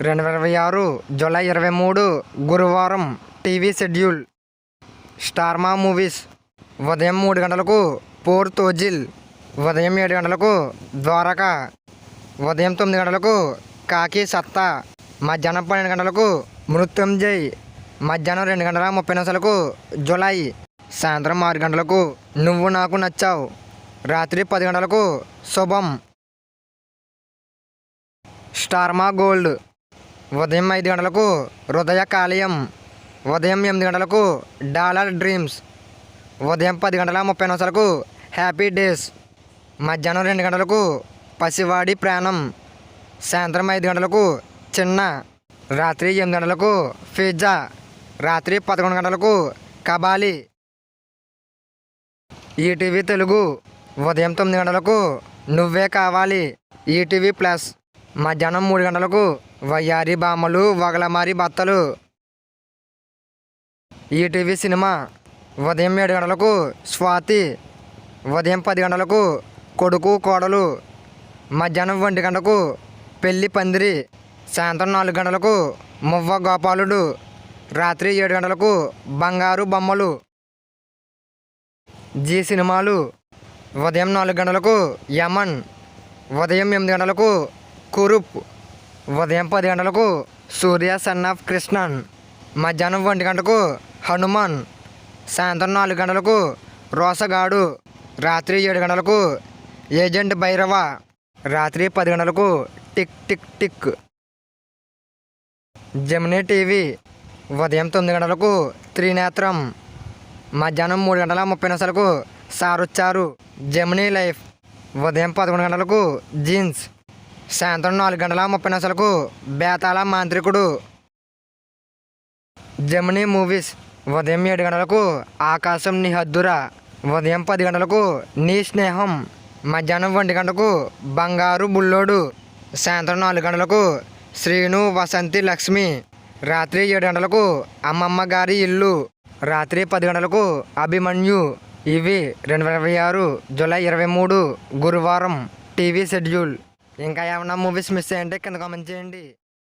2026 July 23 గురువారం TV schedule. Star మా movies. ఉదయం 3 గంటలకు పోర్ తోజిల్. ఉదయం 7 గంటలకు ద్వారక. ఉదయం 9 గంటలకు కాకి సత్తా. మధ్యాహ్నం 12 గంటలకు మృత్యుంజయ్. మధ్యాహ్నం 2:30 జూలై. సాయంత్రం 6 గంటలకు నువ్వు నాకు నచ్చావు. రాత్రి 10 గంటలకు శుభం. స్టార్ మా గోల్డ్. ఉదయం 5 గంటలకు హృదయ కాలేయం. ఉదయం 8 గంటలకు డాలర్ డ్రీమ్స్. ఉదయం 10:30 హ్యాపీ డేస్. మధ్యాహ్నం 2 గంటలకు పసివాడి ప్రాణం. సాయంత్రం 5 గంటలకు చిన్న. రాత్రి 8 గంటలకు పిజ్జా. రాత్రి 11 గంటలకు కబాలి. ఈటీవీ తెలుగు. ఉదయం 9 గంటలకు నువ్వే కావాలి ఈటీవీ ప్లస్. మధ్యాహ్నం 3 గంటలకు వయ్యారి బామ్మలు వగలమారి బత్తలు ఈటీవీ సినిమా. ఉదయం 7 గంటలకు స్వాతి. ఉదయం 10 గంటలకు కొడుకు కోడలు. మధ్యాహ్నం 1 గంటకు పెళ్లి పందిరి. సాయంత్రం 4 గంటలకు మువ్వ గోపాలుడు. రాత్రి 7 గంటలకు బంగారు బొమ్మలు. జీ సినిమాలు. ఉదయం 4 గంటలకు యమన్. ఉదయం 8 గంటలకు కురుప్. ఉదయం 10 గంటలకు సూర్య సన్ ఆఫ్ కృష్ణన్. మధ్యాహ్నం 1 గంటకు హనుమాన్. సాయంత్రం 4 గంటలకు రోసగాడు. రాత్రి 7 గంటలకు ఏజెంట్ భైరవ. రాత్రి 10 గంటలకు tick tick tick. Gemini TV. ఉదయం 9 గంటలకు త్రినేత్రం. మధ్యాహ్నం 3:30 సారొచ్చారు. Gemini life. ఉదయం 11 గంటలకు జీన్స్. సాయంత్రం 4:30 బేతాళ మాంత్రికుడు. Gemini movies. ఉదయం 7 గంటలకు ఆకాశం నీ హద్దురా. ఉదయం 10 గంటలకు నీ స్నేహం. మధ్యాహ్నం 1 గంటకు బంగారు బుల్లోడు. సాయంత్రం 4 గంటలకు శ్రీను వసంతి లక్ష్మి. రాత్రి 7 గంటలకు అమ్మమ్మ గారి ఇల్లు. రాత్రి 10 గంటలకు అభిమన్యు. ఇవి 2026 జూలై 23 గురువారం టీవీ షెడ్యూల్. ఇంకా ఏమన్నా మూవీస్ మిస్ అయ్యంటే కింద కామెంట్ చేయండి.